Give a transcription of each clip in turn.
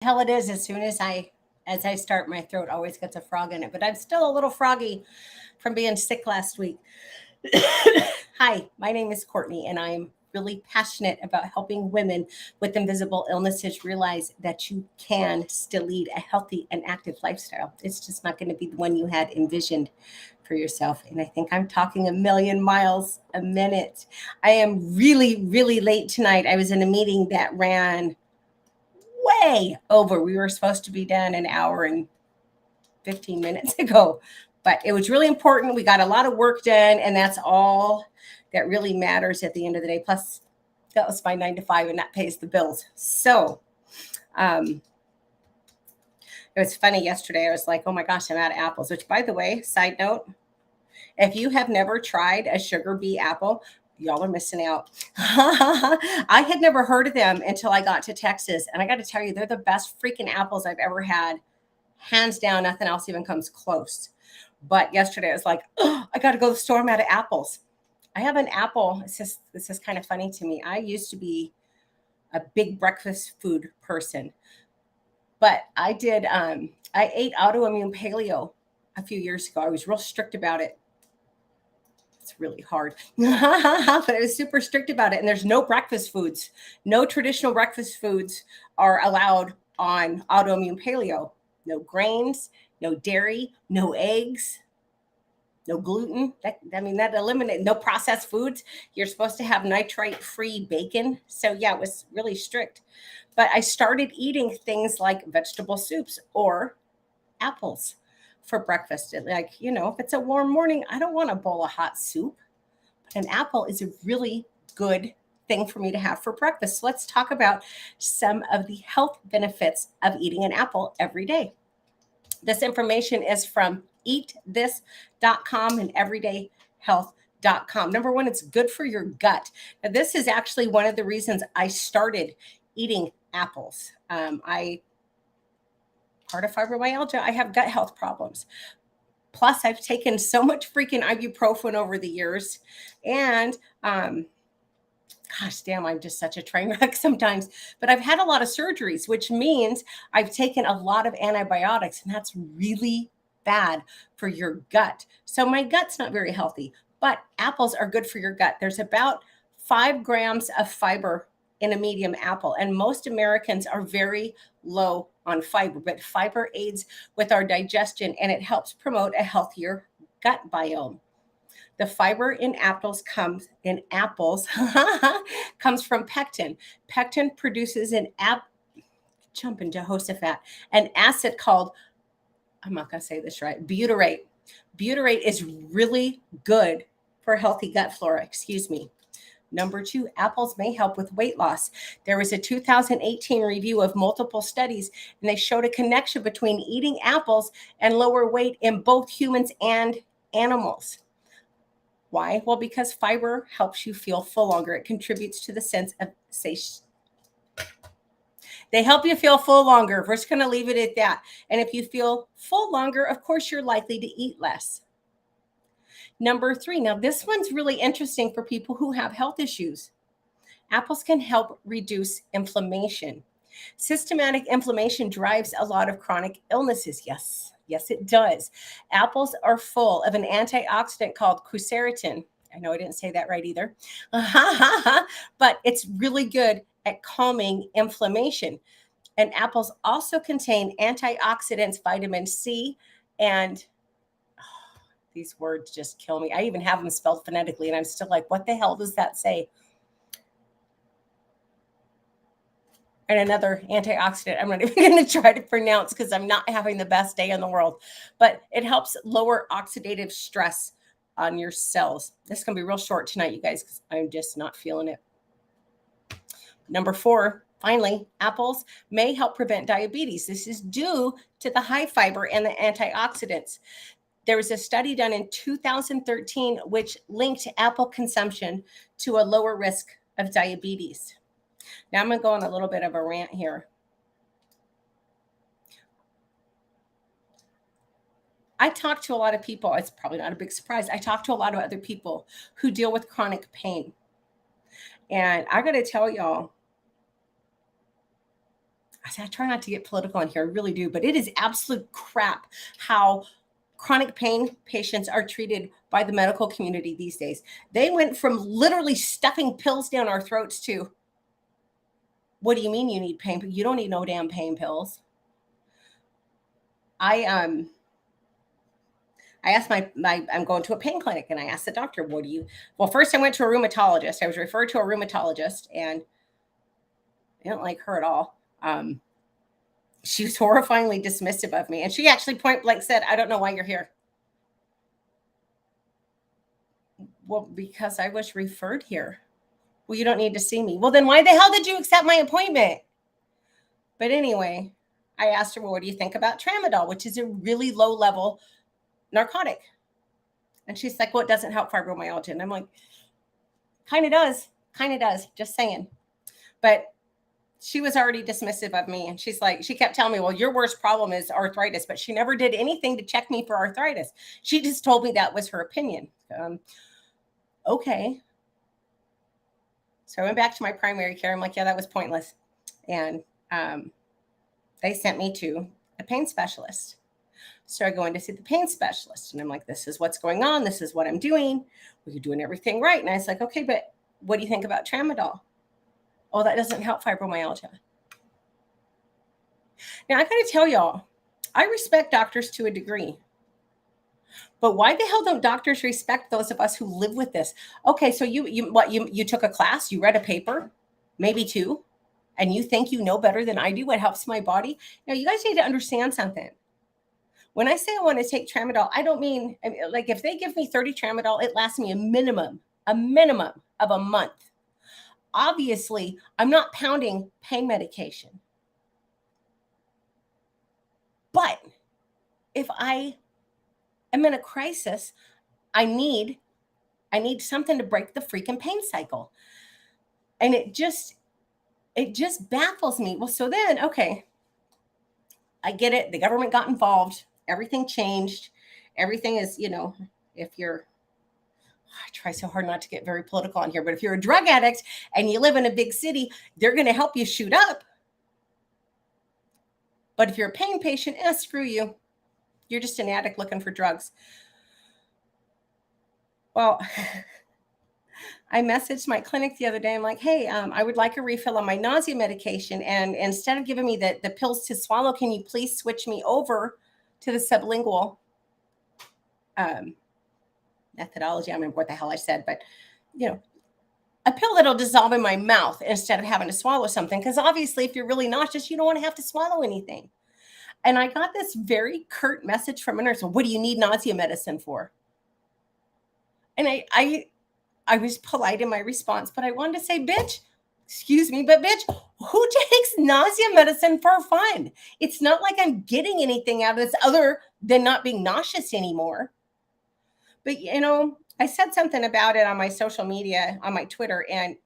Hell it is. As soon as I start, my throat always gets a frog in it. But I'm still a little froggy from being sick last week. Hi, my name is Courtney, and I'm really passionate about helping women with invisible illnesses realize that you can still lead a healthy and active lifestyle. It's just not going to be the one you had envisioned for yourself. And I think I'm talking a million miles a minute. I am really, really late tonight. I was in a meeting that ran way over. We were supposed to be done an hour and 15 minutes ago, but it was really important. We got a lot of work done, and that's all that really matters at the end of the day. Plus, that was my 9 to 5, and that pays the bills. So, um, it was funny yesterday. I was like, oh my gosh, I'm out of apples, which, by the way, side note, if you have never tried a sugar bee apple, y'all are missing out. I had never heard of them until I got to Texas. And I got to tell you, they're the best freaking apples I've ever had. Hands down, nothing else even comes close. But yesterday I was like, oh, I got to go to the store. I'm out of apples. I have an apple. This is kind of funny to me. I used to be a big breakfast food person, but I ate autoimmune paleo a few years ago. I was real strict about it. It's really hard, but I was super strict about it. And there's no breakfast foods, no traditional breakfast foods are allowed on autoimmune paleo. No grains, no dairy, no eggs, no gluten. That eliminates no processed foods. You're supposed to have nitrite-free bacon. So yeah, it was really strict. But I started eating things like vegetable soups or apples for breakfast. Like, if it's a warm morning, I don't want a bowl of hot soup. But an apple is a really good thing for me to have for breakfast. So let's talk about some of the health benefits of eating an apple every day. This information is from eatthis.com and everydayhealth.com. Number one, it's good for your gut. Now, this is actually one of the reasons I started eating apples. I part of fibromyalgia, I have gut health problems. Plus, I've taken so much freaking ibuprofen over the years. And gosh damn, I'm just such a train wreck sometimes. But I've had a lot of surgeries, which means I've taken a lot of antibiotics, and that's really bad for your gut. So my gut's not very healthy, but apples are good for your gut. There's about 5 grams of fiber in a medium apple, and most Americans are very low on fiber, but fiber aids with our digestion and it helps promote a healthier gut biome. The fiber in apples comes from pectin. Pectin produces jump into Jehoshaphat, an acid called, I'm not going to say this right, butyrate. Butyrate is really good for healthy gut flora. Excuse me. Number two, apples may help with weight loss. There was a 2018 review of multiple studies, and they showed a connection between eating apples and lower weight in both humans and animals. Why? Well, because fiber helps you feel full longer. It contributes to the sense of satiety. They help you feel full longer. We're just going to leave it at that. And if you feel full longer, of course, you're likely to eat less. Number three, now this one's really interesting for people who have health issues. Apples can help reduce inflammation. Systematic inflammation drives a lot of chronic illnesses. Yes, it does. Apples are full of an antioxidant called quercetin. I know I didn't say that right either. But it's really good at calming inflammation. And apples also contain antioxidants, vitamin C, and these words just kill me. I even have them spelled phonetically, and I'm still like, what the hell does that say? And another antioxidant I'm not even going to try to pronounce because I'm not having the best day in the world. But it helps lower oxidative stress on your cells. This is going to be real short tonight, you guys, because I'm just not feeling it. Number four, finally, apples may help prevent diabetes. This is due to the high fiber and the antioxidants. There was a study done in 2013 which linked apple consumption to a lower risk of diabetes. Now I'm going to go on a little bit of a rant here. I talk to a lot of people. It's probably not a big surprise. I talk to a lot of other people who deal with chronic pain. And I got to tell y'all, I try not to get political in here, I really do, but it is absolute crap how chronic pain patients are treated by the medical community these days. They went from literally stuffing pills down our throats to, what do you mean you need pain? You don't need no damn pain pills. I asked I'm going to a pain clinic, and I asked the doctor, well, first I went to a rheumatologist. I was referred to a rheumatologist, and I didn't like her at all. She was horrifyingly dismissive of me. And she actually point blank said, I don't know why you're here. Well, because I was referred here. Well, you don't need to see me. Well, then why the hell did you accept my appointment? But anyway, I asked her, well, what do you think about tramadol, which is a really low level narcotic? And she's like, well, it doesn't help fibromyalgia. And I'm like, kind of does, just saying. But she was already dismissive of me. And she's like, she kept telling me, well, your worst problem is arthritis, but she never did anything to check me for arthritis. She just told me that was her opinion. Okay. So I went back to my primary care. I'm like, yeah, that was pointless. And they sent me to a pain specialist. Started going to see the pain specialist. And I'm like, this is what's going on. This is what I'm doing. We're doing everything right. And I was like, okay, but what do you think about tramadol? Oh, that doesn't help fibromyalgia. Now, I got to tell y'all, I respect doctors to a degree. But why the hell don't doctors respect those of us who live with this? Okay, so you took a class, you read a paper, maybe two, and you think you know better than I do what helps my body? Now, you guys need to understand something. When I say I want to take tramadol, I don't mean, like, if they give me 30 tramadol, it lasts me a minimum of a month. Obviously, I'm not pounding pain medication. But if I am in a crisis, I need something to break the freaking pain cycle. And it just baffles me. Well, so then, okay, I get it. The government got involved. Everything changed. Everything is, if you're, I try so hard not to get very political on here, but if you're a drug addict and you live in a big city, they're going to help you shoot up. But if you're a pain patient, screw you. You're just an addict looking for drugs. Well, I messaged my clinic the other day. I'm like, hey, I would like a refill on my nausea medication. And instead of giving me the pills to swallow, can you please switch me over to the sublingual methodology? I don't remember what the hell I said, but, a pill that'll dissolve in my mouth instead of having to swallow something. Because obviously, if you're really nauseous, you don't want to have to swallow anything. And I got this very curt message from a nurse. What do you need nausea medicine for? And I was polite in my response, but I wanted to say, bitch, excuse me, but bitch, who takes nausea medicine for fun? It's not like I'm getting anything out of this other than not being nauseous anymore. But, I said something about it on my social media, on my Twitter, and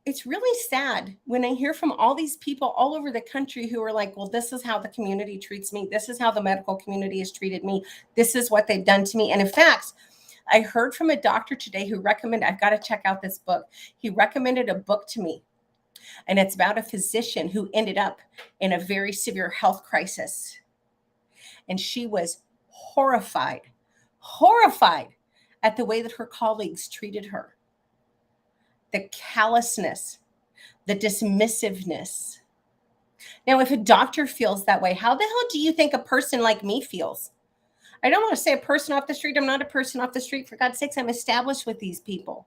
it's really sad when I hear from all these people all over the country who are like, well, this is how the community treats me. This is how the medical community has treated me. This is what they've done to me. And in fact, I heard from a doctor today who recommended, I've got to check out this book. He recommended a book to me. And it's about a physician who ended up in a very severe health crisis. And she was horrified at the way that her colleagues treated her. The callousness, the dismissiveness. Now, if a doctor feels that way, how the hell do you think a person like me feels? I don't want to say a person off the street. I'm not a person off the street. For God's sakes, I'm established with these people.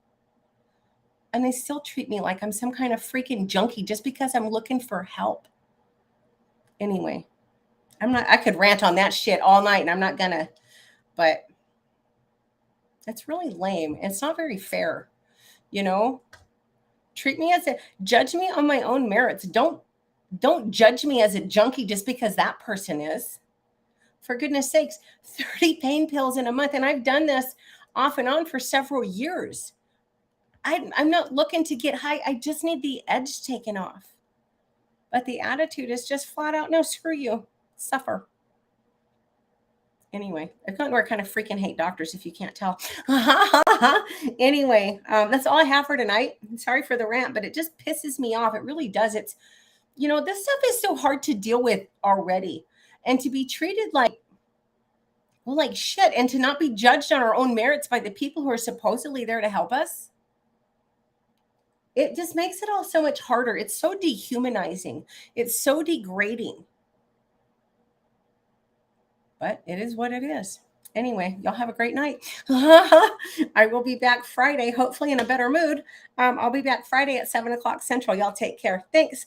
And they still treat me like I'm some kind of freaking junkie just because I'm looking for help. Anyway, I could rant on that shit all night, and I'm not gonna, but it's really lame. It's not very fair, Treat me judge me on my own merits. Don't judge me as a junkie just because that person is. For goodness sakes, 30 pain pills in a month. And I've done this off and on for several years. I'm not looking to get high. I just need the edge taken off. But the attitude is just flat out, no, screw you. Suffer. Anyway, I've gotten where I kind of freaking hate doctors, if you can't tell. Anyway, that's all I have for tonight. Sorry for the rant, but it just pisses me off. It really does. It's, this stuff is so hard to deal with already. And to be treated like shit, and to not be judged on our own merits by the people who are supposedly there to help us. It just makes it all so much harder. It's so dehumanizing. It's so degrading. But it is what it is. Anyway, y'all have a great night. I will be back Friday, hopefully in a better mood. I'll be back Friday at 7 o'clock Central. Y'all take care. Thanks.